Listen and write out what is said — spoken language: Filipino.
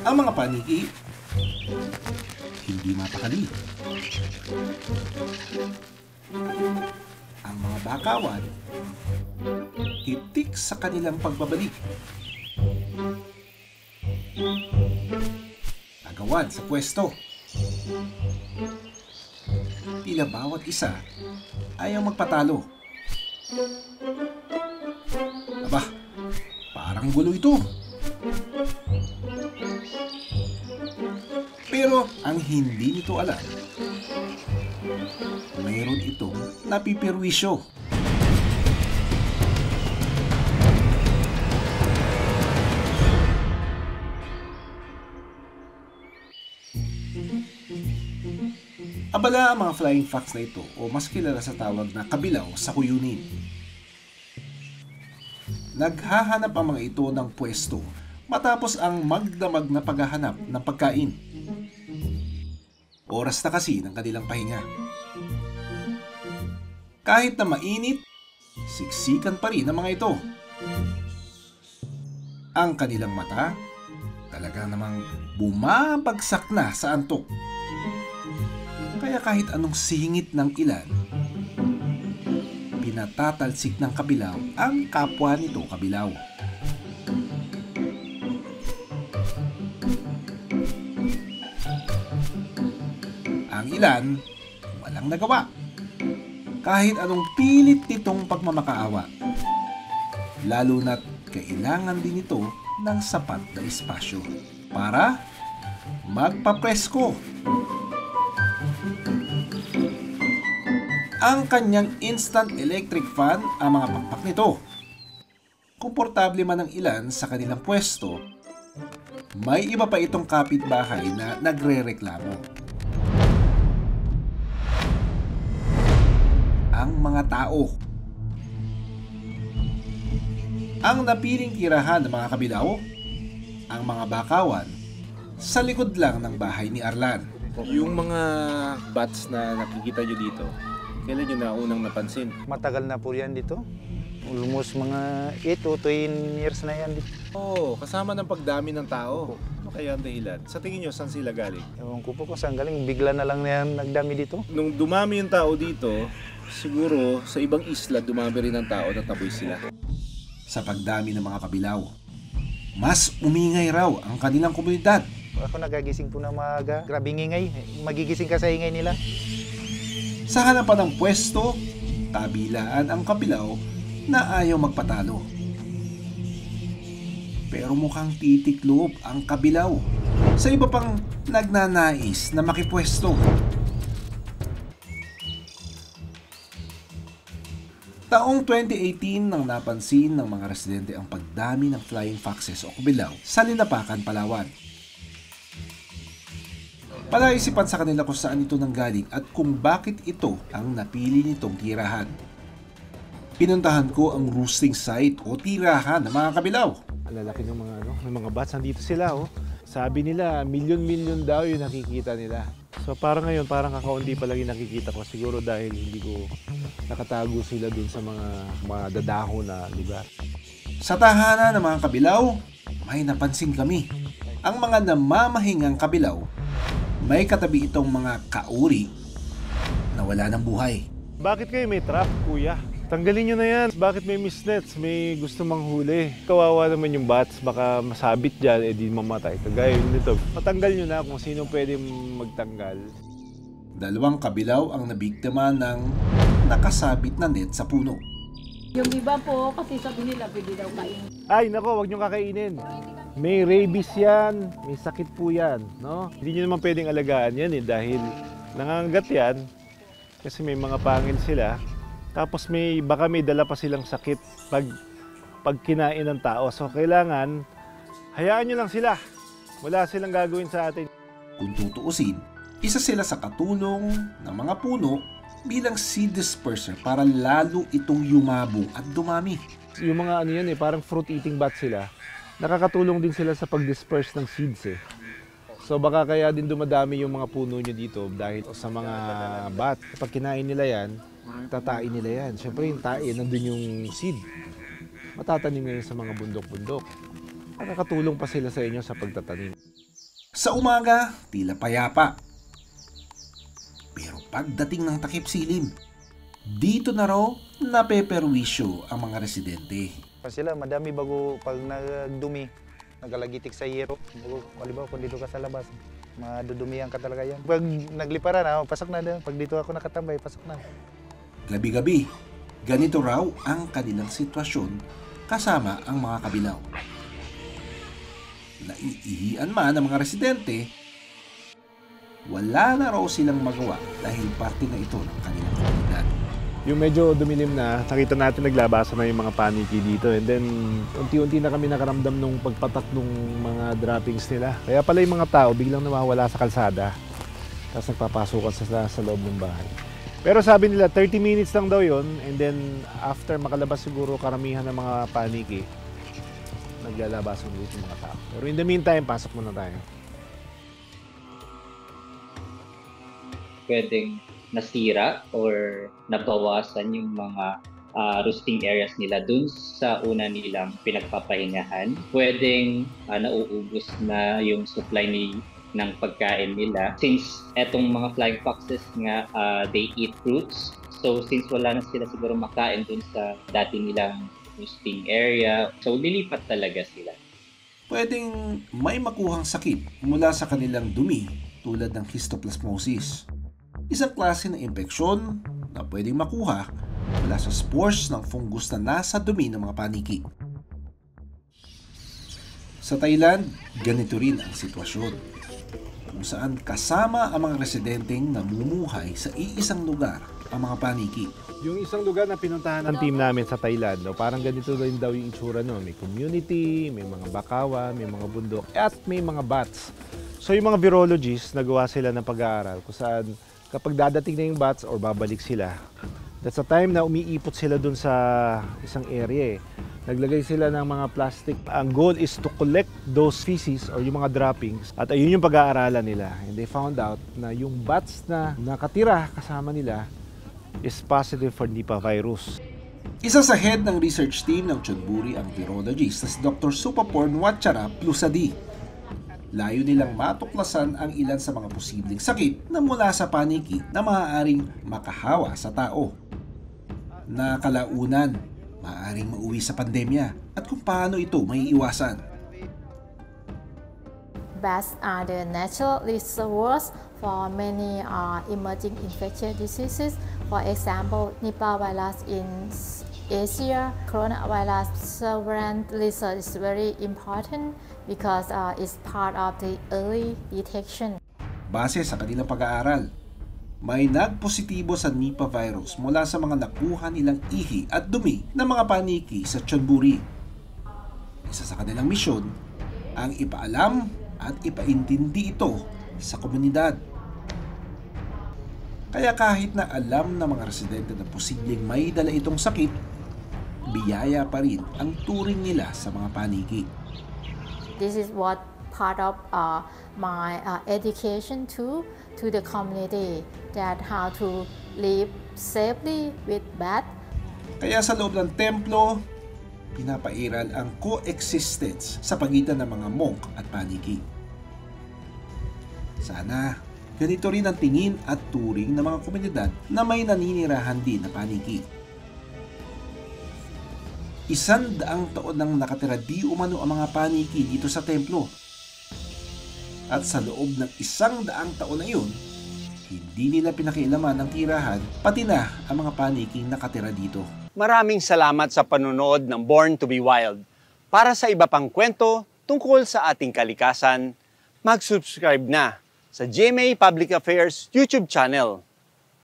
Ang mga paniki, hindi mapakali. Ang mga bakawan, itik sa kanilang pagbabalik. Agawan sa pwesto. Tila bawat isa ayaw magpatalo. Aba, parang gulo ito. Pero ang hindi nito alam, mayroon itong napipirwisyo. Abala ang mga flying fox na ito o mas kilala sa tawag na kabilaw sa kuyunin. Naghahanap ang mga ito ng pwesto matapos ang magdamag na paghahanap ng pagkain. Oras na kasi ng kanilang pahinga. Kahit na mainit, siksikan pa rin ang mga ito. Ang kanilang mata, talaga namang bumabagsak na sa antok. Kaya kahit anong singit ng ilan, pinatatalsik ng kabilaw ang kapwa nito kabilaw. Ang ilan, walang nagawa. Kahit anong pilit nitong pagmamakaawa. Lalo na't kailangan din ito ng sapat na espasyo para magpapresko. Ang kanyang instant electric fan ang mga pakpak nito. Komportable man ang ilan sa kanilang pwesto, may iba pa itong kapitbahay na nagrereklamo. Ang mga tao. Ang napiling tirahan ng mga kabilaw, ang mga bakawan, sa likod lang ng bahay ni Arlan. Yung mga bats na nakikita nyo dito, kailan nyo na unang napansin? Matagal na po yan dito. Almost mga 8 o 10 years na yan dito. Oo, kasama ng pagdami ng tao. Ano kaya ang dahilan? Sa tingin nyo, saan sila galing? Ewan ko po kung saan galing. Bigla na lang na yan nagdami dito. Nung dumami yung tao dito, siguro sa ibang isla dumami rin ang tao at nataboy sila. Sa pagdami ng mga kabilaw, mas umingay raw ang kanilang komunidad. Ako nagagising po na maaga. Grabing ingay. Magigising ka sa ingay nila. Sa hanapan ng pwesto, kabilaan ang kabilaw na ayaw magpatalo. Pero mukhang titiklob ang kabilaw sa iba pang nagnanais na makipwesto. Taong 2018 nang napansin ng mga residente ang pagdami ng flying foxes o kabilaw sa Linapacan, Palawan. Palaisipan sa kanila kung saan ito nanggaling at kung bakit ito ang napili nitong tirahan. Pinuntahan ko ang roosting site o tirahan ng mga kabilaw. Ang lalaki ng mga bats, nandito sila oh. Sabi nila, milyon-milyon daw yung nakikita nila. So parang ngayon, parang kakaunti pa lang yung nakikita ko. Siguro dahil hindi ko nakatago sila dun sa mga dadaho na lugar. Sa tahanan ng mga kabilaw, may napansin kami. Ang mga namamahingang kabilaw, may katabi itong mga kauri na wala ng buhay. Bakit kayo may trap, kuya? Tanggalin nyo na yan. Bakit may misnets? May gusto manghuli. Kawawa naman yung bats. Baka masabit dyan, di mamatay. Kagaya yun dito. Matanggal nyo na kung sino pwede magtanggal. Dalawang kabilaw ang nabiktima ng nakasabit na net sa puno. Yung iba po, kasi sabi nila, pwede daw kain. Ay, nako, wag nyo kakainin. May rabies yan. May sakit po yan. No? Hindi nyo naman pwedeng alagaan yan dahil nangangagat yan. Kasi may mga pangil sila. Tapos baka may dala pa silang sakit pag kinain ng tao. So kailangan, hayaan nyo lang sila. Wala silang gagawin sa atin. Kung tutuusin, isa sila sa katulong ng mga puno bilang seed disperser para lalo itong yumabong at dumami. Yung mga parang fruit-eating bats sila. Nakakatulong din sila sa pag-disperse ng seeds So baka kaya din dumadami yung mga puno nyo dito dahil sa mga bat. Pag kinain nila yan, tatain nila yan. Siyempre yung tae, nandun yung seed. matatanim ngayon sa mga bundok-bundok. Nakakatulong pa sila sa inyo sa pagtatanim. Sa umaga, tila payapa. Pero pagdating ng takip silim, dito na raw napeperwisyo ang mga residente. Sila madami bago pag nagdumi, nagalagitik sa yero. Bago, halimbawa kung dito ka sa labas, madudumihan ka talaga yan. Pag nagliparan, pasok na din. Pag dito ako nakatambay, pasok na. Gabi-gabi, ganito raw ang kanilang sitwasyon kasama ang mga kabilaw. Naiihian man ang mga residente, wala na raw silang magawa dahil parte na ito ng kanilang komunidad. Yung medyo dumilim na, nakita natin naglabasan na yung mga paniki dito. And then, unti-unti na kami nakaramdam nung pagpatak ng mga droppings nila. Kaya pala yung mga tao biglang nawawala sa kalsada. Tapos nagpapasukan sa loob ng bahay. Pero sabi nila, 30 minutes lang daw yun. And then, after makalabas siguro karamihan ng mga paniki, naglalabasan ulit yung mga tao. Pero in the meantime, pasok muna tayo. Pwedeng nasira or nabawasan yung mga roosting areas nila dun sa una nilang pinagpapahingahan. Pwedeng nauubos na yung supply ng pagkain nila. Since etong mga flying foxes nga, they eat fruits. So since wala na sila siguro makain dun sa dati nilang roosting area, so lilipat talaga sila. Pwedeng may makuhang sakit mula sa kanilang dumi tulad ng histoplasmosis. Isang klase ng impeksyon na pwedeng makuha mula sa spores ng fungus na nasa dumi ng mga paniki. Sa Thailand, ganito rin ang sitwasyon, kung saan kasama ang mga residenteng namumuhay sa iisang lugar ang mga paniki. Yung isang lugar na pinuntahan ng team namin sa Thailand, parang ganito rin daw yung itsura nun. May community, may mga bakawan, may mga bundok, at may mga bats. So yung mga virologists, nagawa sila ng pag-aaral kung saan kapag dadating na yung bats or babalik sila, that's the time na umiipot sila dun sa isang area. Naglagay sila ng mga plastic. Ang goal is to collect those feces or yung mga droppings. At ayun yung pag-aaralan nila. And they found out na yung bats na nakatira kasama nila is positive for Nipah virus. Isa sa head ng research team ng Chonburi ang virologist na si Dr. Supaporn Watchara Plusadi. Layo nilang matuklasan ang ilan sa mga posibleng sakit na mula sa paniki na maaaring makahawa sa tao. Na kalaunan, maaaring mauwi sa pandemya at kung paano ito maiiwasan. Bats are the natural reservoirs for many emerging infectious diseases. For example, Nipah virus in Asia, coronavirus surveillance research is very important because it's part of the early detection. Base sa kanilang pag-aaral, may nagpositibo sa Nipah virus mula sa mga nakuha nilang ihi at dumi ng mga paniki sa Chonburi. Isa sa kanilang misyon ang ipaalam at ipaintindi ito sa komunidad. Kaya kahit na alam ng mga residente na posibleng may dala itong sakit, biyaya pa rin ang turing nila sa mga paniki. This is what part of my education to the community, that how to live safely with bats. Kaya sa loob ng templo, pinapairal ang coexistence sa pagitan ng mga monk at paniki. Sana ganito rin ang tingin at turing ng mga komunidad na may naninirahan din na paniki. 100 taon nang nakatira di umano ang mga paniki dito sa templo. At sa loob ng 100 taon na yun, hindi nila pinakialaman ang tirahan, pati na ang mga paniking nakatira dito. Maraming salamat sa panonood ng Born to be Wild. Para sa iba pang kwento tungkol sa ating kalikasan, mag-subscribe na sa GMA Public Affairs YouTube channel.